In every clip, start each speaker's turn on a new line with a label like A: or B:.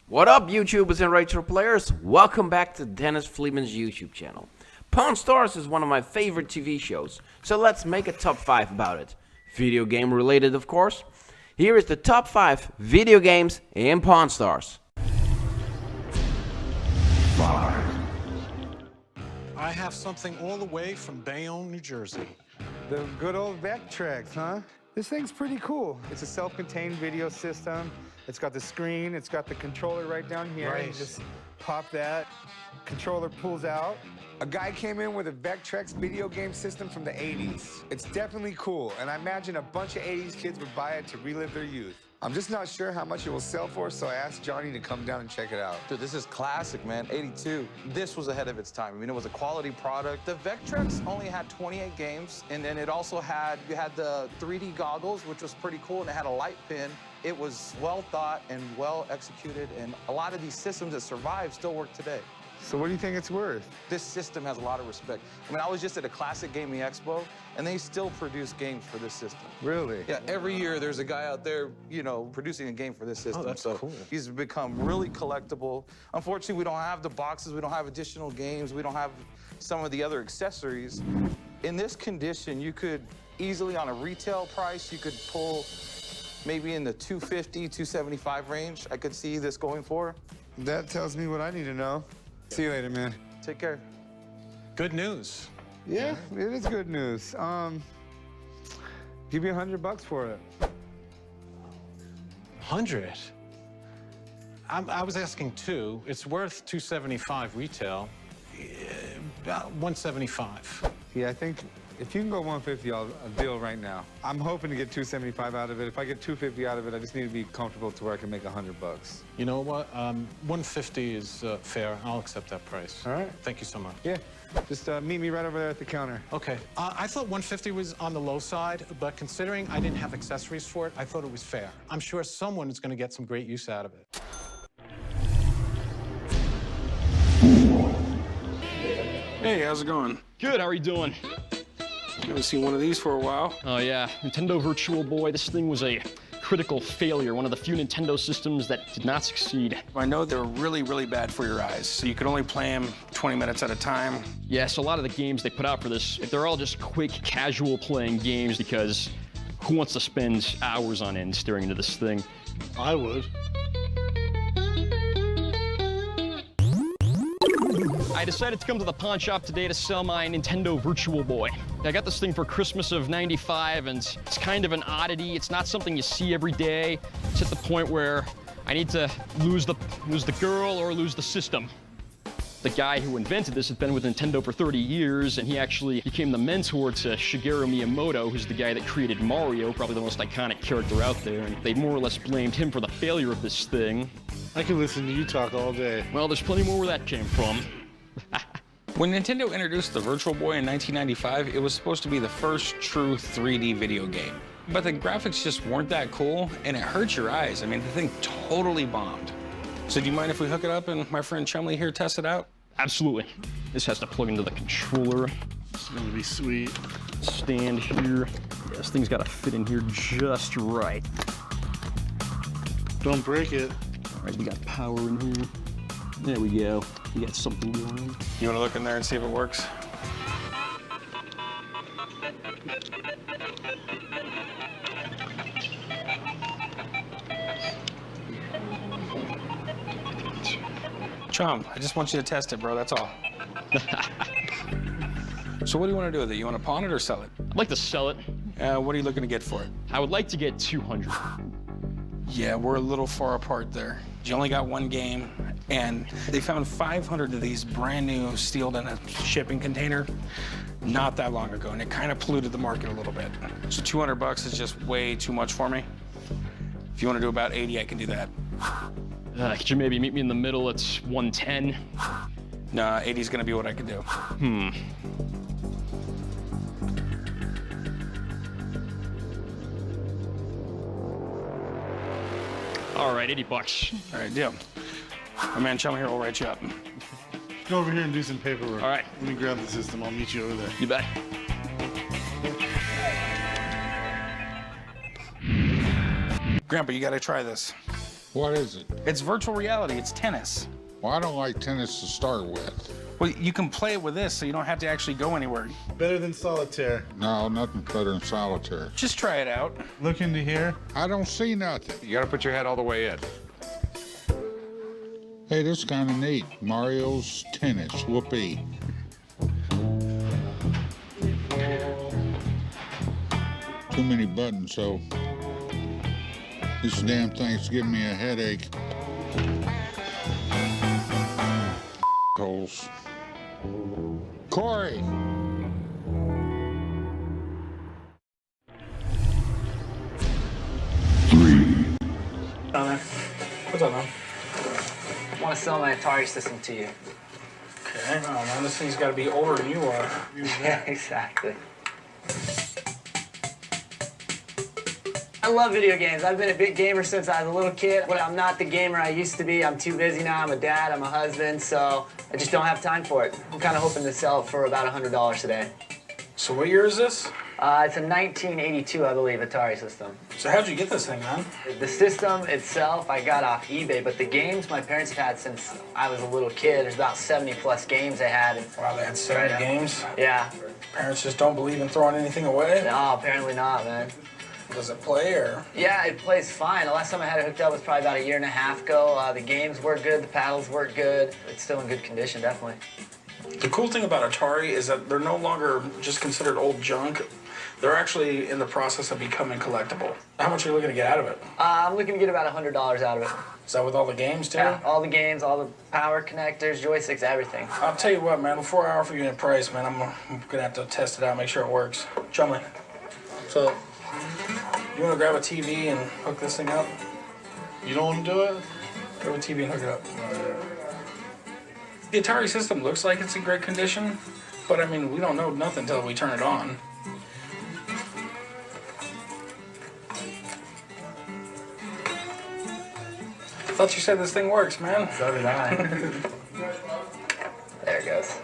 A: What up, YouTubers and retro players? Welcome back to Dennis Fleeman's YouTube channel. Pawn Stars is one of my favorite TV shows, so let's make a top 5 about it. Video game related, of course. Here is the top 5 video games in Pawn Stars.
B: 5. I have something all the way from Bayonne, New Jersey.
C: The good old Vectrex, huh? This thing's pretty cool. It's a self-contained video system. It's got the screen, it's got the controller right down here.
B: Right.
C: You just pop that, controller pulls out. A guy came in with a Vectrex video game system from the 80s. It's definitely cool, and I imagine a bunch of 80s kids would buy it to relive their youth. I'm just not sure how much it will sell for, so I asked Johnny to come down and check it out.
D: Dude, this is classic, man. 82. This was ahead of its time. I mean, it was a quality product. The Vectrex only had 28 games, and then it also had, you had the 3D goggles, which was pretty cool, and it had a light pin. It was well thought and well executed, and a lot of these systems that survive still work today.
C: So what do you think it's worth?
D: This system has a lot of respect. I mean, I was just at a Classic Gaming Expo, and they still produce games for this system.
C: Really?
D: Yeah, every year there's a guy out there, you know, producing a game for this system.
B: Oh, that's
D: so
B: cool.
D: He's become really collectible. Unfortunately, we don't have the boxes, we don't have additional games, we don't have some of the other accessories. In this condition, you could easily, on a retail price, you could pull maybe in the $250, $275 range. I could see this going for.
C: That tells me what I need to know. See you later, man.
D: Take care.
B: Good news.
C: Yeah, it is good news. Give you $100 for it.
B: 100. I was asking 2. It's worth $275 retail. About 175.
C: Yeah, I think if you can go 150, I'll deal right now. I'm hoping to get 275 out of it. If I get 250 out of it, I just need to be comfortable to where I can make $100.
B: You know what? 150 is fair. I'll accept that price.
C: All right.
B: Thank you so much.
C: Yeah, just meet me right over there at the counter.
B: Okay. I thought 150 was on the low side, but considering I didn't have accessories for it, I thought it was fair. I'm sure someone is going to get some great use out of it.
E: Hey, how's it going?
F: Good, how are you doing?
E: Haven't seen one of these for a while.
F: Oh yeah, Nintendo Virtual Boy. This thing was a critical failure, one of the few Nintendo systems that did not succeed.
E: I know they're really, really bad for your eyes, so you could only play them 20 minutes at a time.
F: Yes, a lot of the games they put out for this, they're all just quick, casual playing games because who wants to spend hours on end staring into this thing?
B: I would.
F: I decided to come to the pawn shop today to sell my Nintendo Virtual Boy. I got this thing for Christmas of '95, and it's kind of an oddity. It's not something you see every day. It's at the point where I need to lose the girl or lose the system. The guy who invented this had been with Nintendo for 30 years, and he actually became the mentor to Shigeru Miyamoto, who's the guy that created Mario, probably the most iconic character out there, and they more or less blamed him for the failure of this thing.
G: I could listen to you talk all day.
F: Well, there's plenty more where that came from.
E: When Nintendo introduced the Virtual Boy in 1995, it was supposed to be the first true 3D video game. But the graphics just weren't that cool, and it hurt your eyes. I mean, the thing totally bombed. So do you mind if we hook it up and my friend Chumley here test it out?
F: Absolutely. This has to plug into the controller.
G: It's gonna be sweet.
F: Stand here. Yeah, this thing's got to fit in here just right.
G: Don't break it.
F: All right, we got power in here. There we go. We got something going.
E: You want to look in there and see if it works? Chum, I just want you to test it, bro, that's all. So what do you want to do with it? You want to pawn it or sell it?
F: I'd like to sell it.
E: What are you looking to get for it?
F: I would like to get 200.
E: Yeah, we're a little far apart there. You only got one game, and they found 500 of these brand new sealed in a shipping container not that long ago, and it kind of polluted the market a little bit. So $200 is just way too much for me. If you want to do about 80, I can do that.
F: Could you maybe meet me in the middle at 110?
E: Nah, 80 is gonna be what I can do.
F: All right, $80.
E: All right, deal. My man Chum here will write you up.
G: Go over here and do some paperwork.
F: All right.
G: Let me grab the system. I'll meet you over there.
F: You bet.
E: Grandpa, you gotta try this.
H: What is it?
E: It's virtual reality. It's tennis.
H: Well, I don't like tennis to start with.
E: Well, you can play it with this, so you don't have to actually go anywhere.
G: Better than solitaire.
H: No, nothing better than solitaire.
E: Just try it out.
G: Look into here.
H: I don't see nothing.
I: You gotta put your head all the way in.
H: Hey, this is kind of neat. Mario's tennis. Whoopee. Too many buttons, so this damn thing's giving me a headache. Holes. Corey.
E: What's up, man?
J: I want to sell my Atari system to you.
E: Okay. Oh, man, this thing's got to be older than you are.
J: Yeah, exactly. I love video games. I've been a big gamer since I was a little kid, but I'm not the gamer I used to be. I'm too busy now. I'm a dad, I'm a husband, so I just don't have time for it. I'm kind of hoping to sell it for about $100 today.
E: So what year is this?
J: It's a 1982, I believe, Atari system.
E: So how'd you get this thing, man?
J: The system itself, I got off eBay, but the games my parents have had since I was a little kid, there's about 70-plus games they had.
E: Wow, they had 70 games?
J: Yeah.
E: Parents just don't believe in throwing anything away?
J: No, apparently not, man.
E: Does it play, or?
J: Yeah, it plays fine. The last time I had it hooked up was probably about a year and a half ago. The games work good, the paddles work good. It's still in good condition, definitely.
E: The cool thing about Atari is that they're no longer just considered old junk. They're actually in the process of becoming collectible. How much are you looking to get out of it?
J: I'm looking to get about $100 out of it.
E: Is that with all the games, too?
J: Yeah, all the games, all the power connectors, joysticks, everything.
E: I'll tell you what, man, before I offer you a price, man, I'm gonna have to test it out, make sure it works. Chumley. So, you wanna grab a TV and hook this thing up?
G: You don't want to do it?
E: Grab a TV and hook it up. The Atari system looks like it's in great condition, but I mean, we don't know nothing until we turn it on. I thought you said this thing works, man.
J: So did I. There it goes.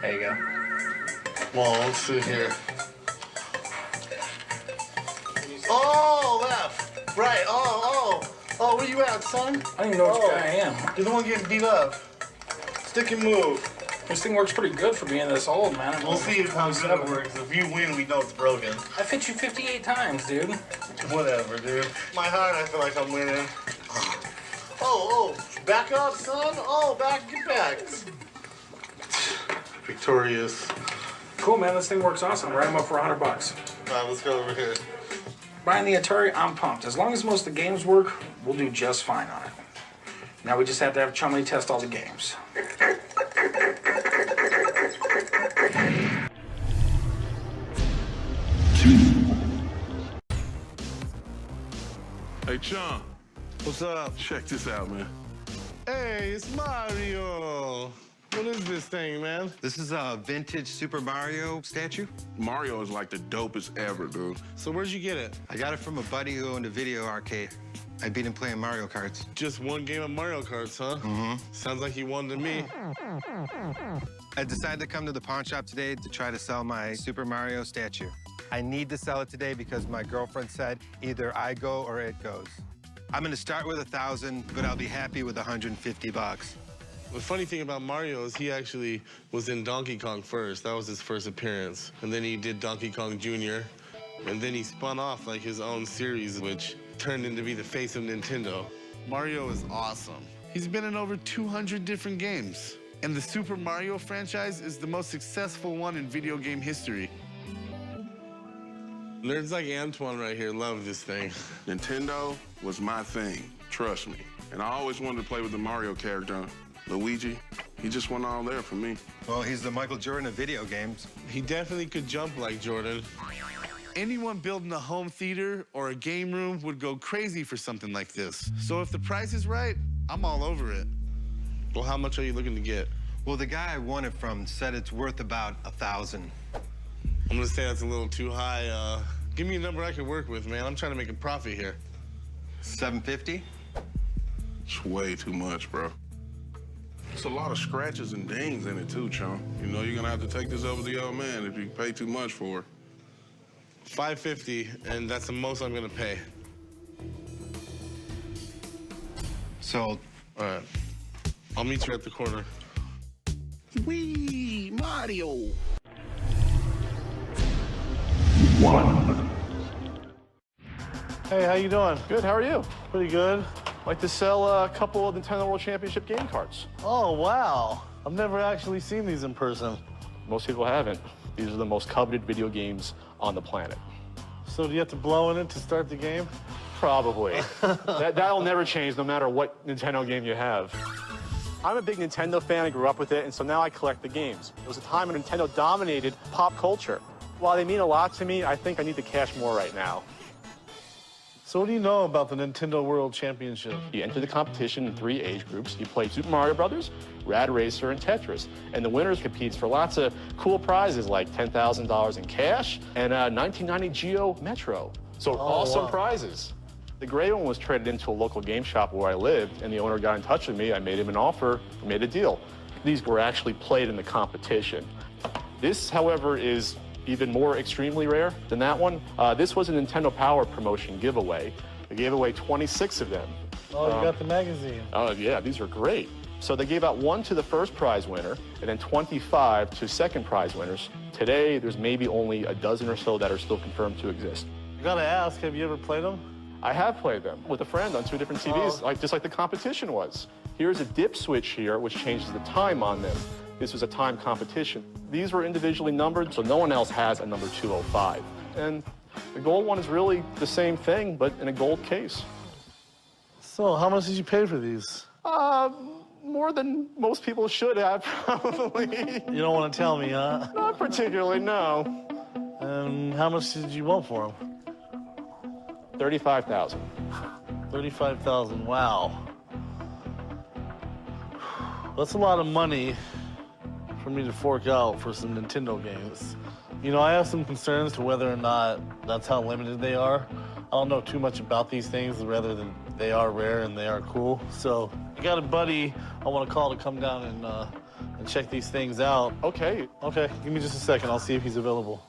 J: There you go.
G: Well, let's see here. Oh, left. Right. Oh, where you at, son?
E: I don't even know which guy I am.
G: You're the one getting beat up. Stick and move.
E: This thing works pretty good for being this old, man.
G: We'll see how good it works. If you win, we know it's broken.
E: I've hit you 58 times, dude.
G: Whatever, dude. My heart, I feel like I'm winning. Oh, back up, son. Oh, get back. Victorious.
E: Cool, man. This thing works awesome. Write them up for $100.
G: All right, let's go over here.
E: Buying the Atari, I'm pumped. As long as most of the games work, we'll do just fine on it. Now we just have to have Chumley test all the games.
K: Hey, Chum.
G: What's up?
K: Check this out, man.
G: Hey, it's Mario. What is this thing, man?
L: This is a vintage Super Mario statue.
K: Mario is like the dopest ever, dude.
G: So where'd you get it?
L: I got it from a buddy who owned a video arcade. I beat him playing Mario Karts.
G: Just one game of Mario Karts, huh?
L: Mm-hmm.
G: Sounds like you won to me.
L: I decided to come to the pawn shop today to try to sell my Super Mario statue. I need to sell it today because my girlfriend said either I go or it goes. I'm gonna start with $1,000, but I'll be happy with $150.
G: The funny thing about Mario is he actually was in Donkey Kong first. That was his first appearance. And then he did Donkey Kong Jr. And then he spun off like his own series, which turned into be the face of Nintendo. Mario is awesome. He's been in over 200 different games. And the Super Mario franchise is the most successful one in video game history. Nerds like Antoine right here love this thing.
K: Nintendo was my thing, trust me. And I always wanted to play with the Mario character. Luigi, he just wasn't all there for me.
L: Well, he's the Michael Jordan of video games.
G: He definitely could jump like Jordan. Anyone building a home theater or a game room would go crazy for something like this. So if the price is right, I'm all over it. Well, how much are you looking to get?
L: Well, the guy I won it from said it's worth about $1,000.
G: I'm gonna say that's a little too high. Give me a number I can work with, man. I'm trying to make a profit here.
L: $750?
K: It's way too much, bro. It's a lot of scratches and dings in it, too, Chum. You know, you're gonna have to take this over to the old man if you pay too much for it.
G: $550, and that's the most I'm gonna pay.
L: Sold.
G: All right. I'll meet you at the corner.
K: Wee, Mario.
I: Hey, how you doing? Good, how are you? Pretty good. Like to sell a couple of Nintendo World Championship game cards. Oh, wow. I've never actually seen these in person. Most people haven't. These are the most coveted video games on the planet. So do you have to blow in it to start the game? Probably. That'll never change no matter what Nintendo game you have. I'm a big Nintendo fan. I grew up with it, and so now I collect the games. It was a time when Nintendo dominated pop culture. While they mean a lot to me, I think I need the cash more right now. So what do you know about the Nintendo World Championship? You enter the competition in 3 age groups. You play Super Mario Brothers, Rad Racer, and Tetris. And the winners competes for lots of cool prizes like $10,000 in cash and a 1990 Geo Metro. So awesome prizes. The gray one was traded into a local game shop where I lived, and the owner got in touch with me. I made him an offer, we made a deal. These were actually played in the competition. This, however, is even more extremely rare than that one. This was a Nintendo Power promotion giveaway. They gave away 26 of them. Oh, you got the magazine. Oh, yeah, these are great. So they gave out 1 to the first prize winner and then 25 to second prize winners. Today, there's maybe only a dozen or so that are still confirmed to exist. I gotta ask, have you ever played them? I have played them with a friend on 2 different TVs, just like the competition was. Here's a dip switch here, which changes the time on them. This was a time competition. These were individually numbered, so no one else has a number 205. And the gold one is really the same thing, but in a gold case. So how much did you pay for these? More than most people should have, probably. You don't want to tell me, huh? Not particularly, no. And how much did you want for them? $35,000. $35,000, wow. That's a lot of money for me to fork out for some Nintendo games. You know, I have some concerns to whether or not that's how limited they are. I don't know too much about these things rather than they are rare and they are cool. So I got a buddy I want to call to come down and check these things out. Okay. Okay, give me just a second. I'll see if he's available.